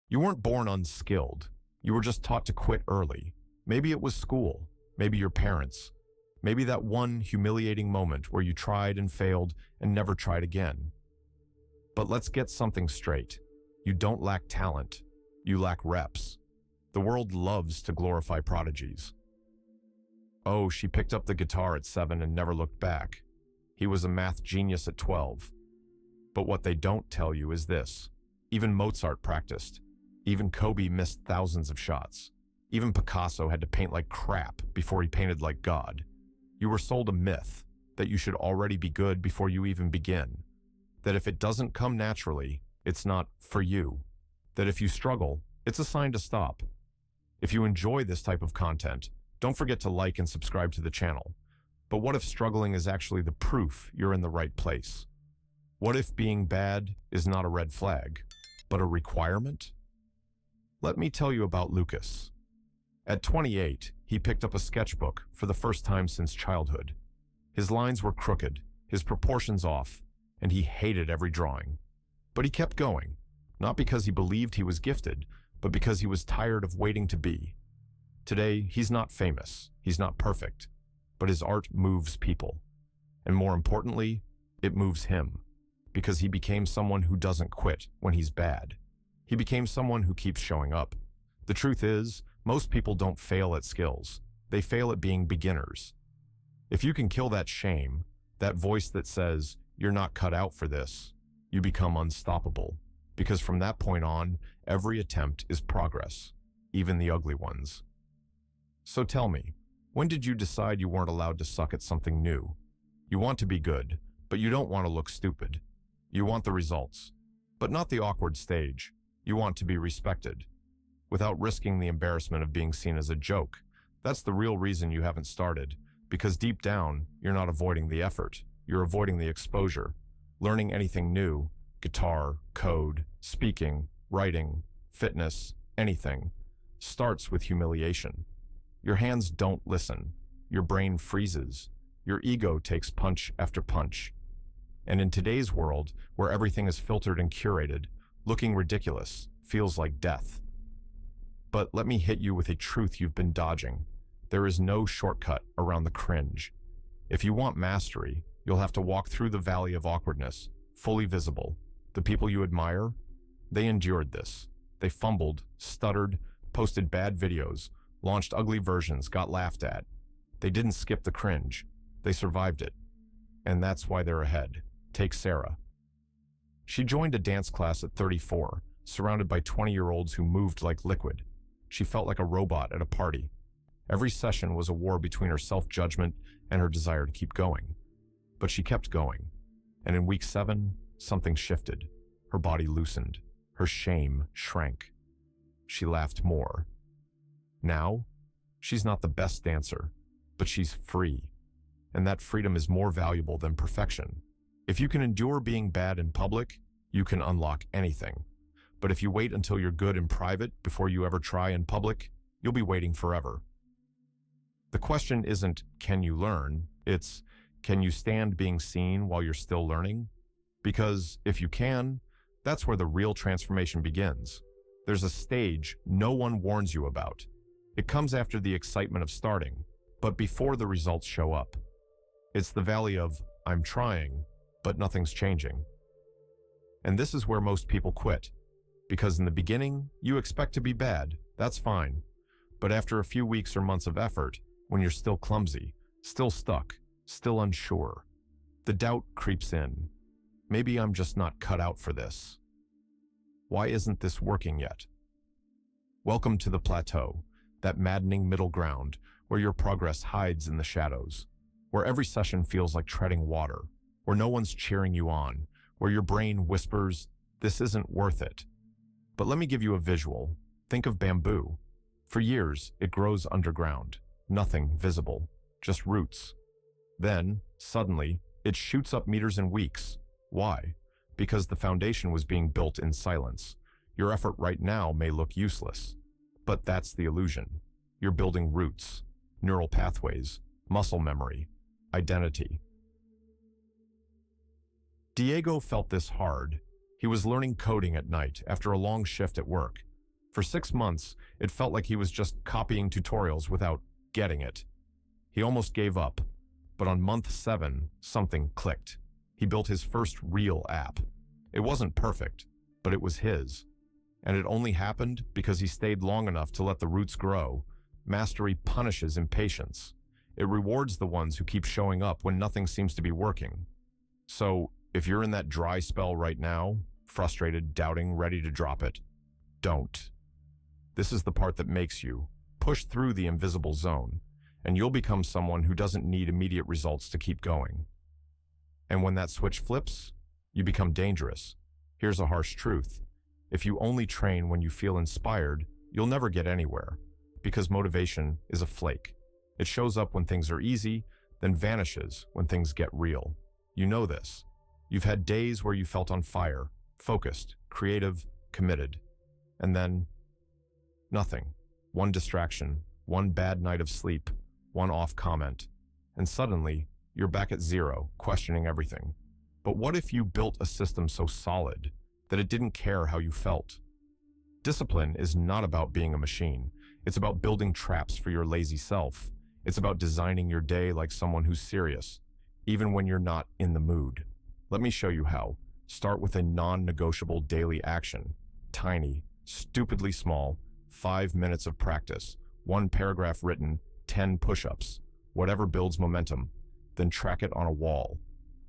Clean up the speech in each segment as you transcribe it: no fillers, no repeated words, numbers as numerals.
You weren't born unskilled. You were just taught to quit early. Maybe it was school, maybe your parents, maybe that one humiliating moment where you tried and failed and never tried again. But let's get something straight. You don't lack talent. You lack reps. The world loves to glorify prodigies. Oh, she picked up the guitar at 7 and never looked back. He was a math genius at 12. But what they don't tell you is this. Even Mozart practiced. Even Kobe missed thousands of shots. Even Picasso had to paint like crap before he painted like God. You were sold a myth that you should already be good before you even begin. That if it doesn't come naturally, it's not for you. That if you struggle, it's a sign to stop. If you enjoy this type of content, don't forget to like and subscribe to the channel. But what if struggling is actually the proof you're in the right place? What if being bad is not a red flag, but a requirement? Let me tell you about Lucas. At 28, he picked up a sketchbook for the first time since childhood. His lines were crooked, his proportions off, and he hated every drawing. But he kept going, not because he believed he was gifted, but because he was tired of waiting to be. Today, he's not famous, he's not perfect, but his art moves people. And more importantly, it moves him, because he became someone who doesn't quit when he's bad. He became someone who keeps showing up. The truth is, most people don't fail at skills. They fail at being beginners. If you can kill that shame, that voice that says, you're not cut out for this, you become unstoppable. Because from that point on, every attempt is progress, even the ugly ones. So tell me, when did you decide you weren't allowed to suck at something new? You want to be good, but you don't want to look stupid. You want the results, but not the awkward stage. You want to be respected, without risking the embarrassment of being seen as a joke. That's the real reason you haven't started, because deep down, you're not avoiding the effort. You're avoiding the exposure. Learning anything new, guitar, code, speaking, writing, fitness, anything, starts with humiliation. Your hands don't listen. Your brain freezes. Your ego takes punch after punch. And in today's world, where everything is filtered and curated, looking ridiculous feels like death. But let me hit you with a truth you've been dodging. There is no shortcut around the cringe. If you want mastery, you'll have to walk through the valley of awkwardness, fully visible. The people you admire, they endured this. They fumbled, stuttered, posted bad videos, launched ugly versions, got laughed at. They didn't skip the cringe. They survived it. And that's why they're ahead. Take Sarah. She joined a dance class at 34, surrounded by 20-year-olds who moved like liquid. She felt like a robot at a party. Every session was a war between her self-judgment and her desire to keep going. But she kept going. And in week 7, something shifted. Her body loosened. Her shame shrank. She laughed more. Now, she's not the best dancer, but she's free. And that freedom is more valuable than perfection. If you can endure being bad in public, you can unlock anything. But if you wait until you're good in private before you ever try in public, you'll be waiting forever. The question isn't, can you learn? It's, can you stand being seen while you're still learning? Because if you can, that's where the real transformation begins. There's a stage no one warns you about. It comes after the excitement of starting, but before the results show up. It's the valley of, I'm trying, but nothing's changing. And this is where most people quit. Because in the beginning, you expect to be bad, that's fine. But after a few weeks or months of effort, when you're still clumsy, still stuck, still unsure, the doubt creeps in. Maybe I'm just not cut out for this. Why isn't this working yet? Welcome to the plateau, that maddening middle ground where your progress hides in the shadows, where every session feels like treading water, where no one's cheering you on, where your brain whispers, this isn't worth it. But let me give you a visual. Think of bamboo. For years, it grows underground, nothing visible, just roots. Then, suddenly, it shoots up meters in weeks. Why? Because the foundation was being built in silence. Your effort right now may look useless, but that's the illusion. You're building roots, neural pathways, muscle memory, identity. Diego felt this hard. He was learning coding at night after a long shift at work. For 6 months, it felt like he was just copying tutorials without getting it. He almost gave up, but on month 7, something clicked. He built his first real app. It wasn't perfect, but it was his. And it only happened because he stayed long enough to let the roots grow. Mastery punishes impatience. It rewards the ones who keep showing up when nothing seems to be working. So, if you're in that dry spell right now, frustrated, doubting, ready to drop it, don't. This is the part that makes you. Push through the invisible zone, and you'll become someone who doesn't need immediate results to keep going. And when that switch flips, you become dangerous. Here's a harsh truth. If you only train when you feel inspired, you'll never get anywhere, because motivation is a flake. It shows up when things are easy, then vanishes when things get real. You know this. You've had days where you felt on fire, focused, creative, committed. And then, nothing. One distraction, one bad night of sleep, one off comment. And suddenly, you're back at zero, questioning everything. But what if you built a system so solid that it didn't care how you felt? Discipline is not about being a machine. It's about building traps for your lazy self. It's about designing your day like someone who's serious, even when you're not in the mood. Let me show you how. Start with a non-negotiable daily action. Tiny, stupidly small, 5 minutes of practice, 1 paragraph written, 10 push-ups, whatever builds momentum. Then track it on a wall.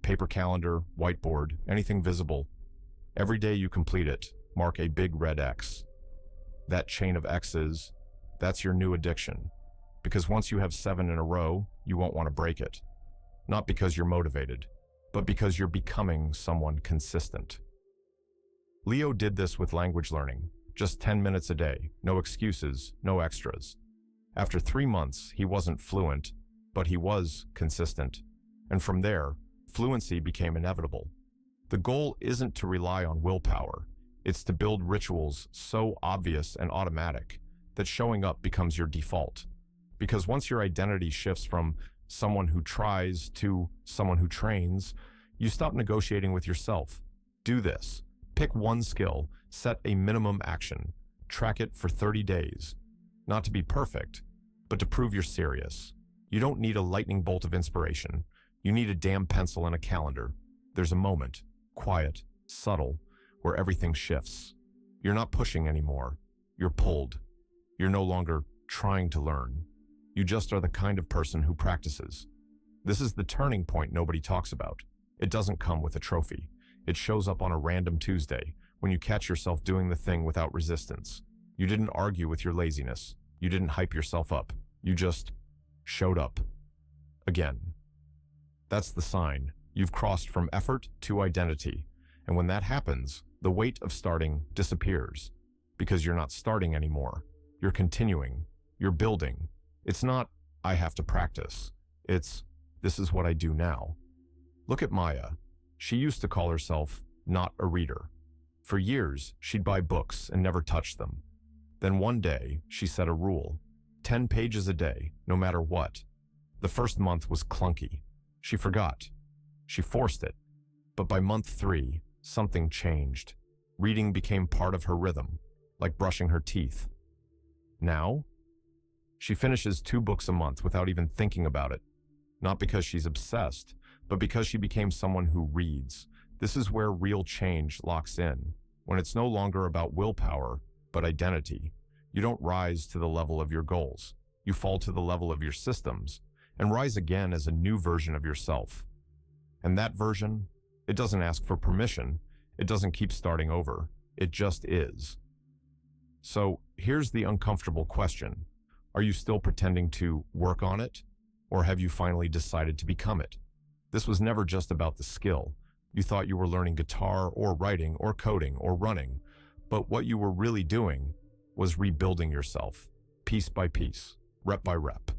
Paper calendar, whiteboard, anything visible. Every day you complete it, mark a big red X. That chain of X's, that's your new addiction. Because once you have 7 in a row, you won't want to break it. Not because you're motivated, but because you're becoming someone consistent. Leo did this with language learning, just 10 minutes a day, no excuses, no extras. After 3 months, he wasn't fluent, but he was consistent. And from there, fluency became inevitable. The goal isn't to rely on willpower. It's to build rituals so obvious and automatic that showing up becomes your default. Because once your identity shifts from someone who tries to someone who trains, you stop negotiating with yourself. Do this. Pick one skill, set a minimum action, track it for 30 days. Not to be perfect, but to prove you're serious. You don't need a lightning bolt of inspiration. You need a damn pencil and a calendar. There's a moment, quiet, subtle, where everything shifts. You're not pushing anymore. You're pulled. You're no longer trying to learn. You just are the kind of person who practices. This is the turning point nobody talks about. It doesn't come with a trophy. It shows up on a random Tuesday when you catch yourself doing the thing without resistance. You didn't argue with your laziness. You didn't hype yourself up. You just showed up. Again. That's the sign. You've crossed from effort to identity. And when that happens, the weight of starting disappears. Because you're not starting anymore. You're continuing. You're building. It's not, I have to practice. It's, this is what I do now. Look at Maya. She used to call herself not a reader. For years, she'd buy books and never touch them. Then one day, she set a rule. 10 pages a day, no matter what. The first month was clunky. She forgot. She forced it. But by month 3, something changed. Reading became part of her rhythm, like brushing her teeth. Now, she finishes 2 books a month without even thinking about it. Not because she's obsessed, but because she became someone who reads. This is where real change locks in, when it's no longer about willpower, but identity. You don't rise to the level of your goals. You fall to the level of your systems, and rise again as a new version of yourself. And that version, it doesn't ask for permission. It doesn't keep starting over. It just is. So here's the uncomfortable question. Are you still pretending to work on it? Or have you finally decided to become it? This was never just about the skill. You thought you were learning guitar or writing or coding or running, but what you were really doing was rebuilding yourself, piece by piece, rep by rep.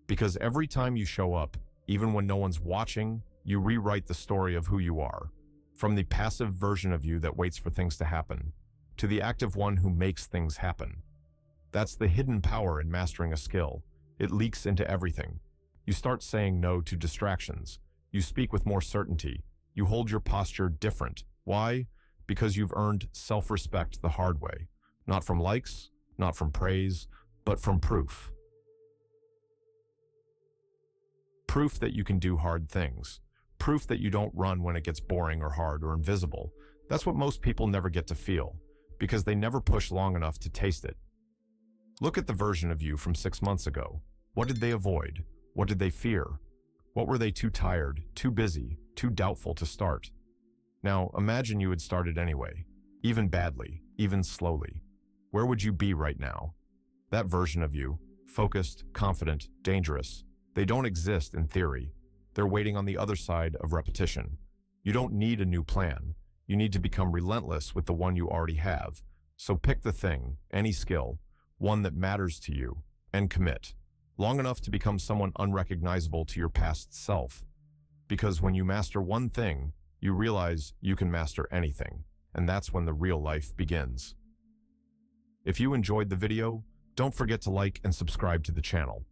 Because every time you show up, even when no one's watching, you rewrite the story of who you are. From the passive version of you that waits for things to happen, to the active one who makes things happen. That's the hidden power in mastering a skill. It leaks into everything. You start saying no to distractions. You speak with more certainty. You hold your posture different. Why? Because you've earned self-respect the hard way. Not from likes, not from praise, but from proof. Proof that you can do hard things. Proof that you don't run when it gets boring or hard or invisible. That's what most people never get to feel, because they never push long enough to taste it. Look at the version of you from 6 months ago. What did they avoid? What did they fear? What were they too tired, too busy, too doubtful to start? Now, imagine you had started anyway, even badly, even slowly. Where would you be right now? That version of you, focused, confident, dangerous, they don't exist in theory. They're waiting on the other side of repetition. You don't need a new plan. You need to become relentless with the one you already have. So pick the thing, any skill, one that matters to you, and commit. Long enough to become someone unrecognizable to your past self. Because when you master one thing, you realize you can master anything, and that's when the real life begins. If you enjoyed the video, don't forget to like and subscribe to the channel.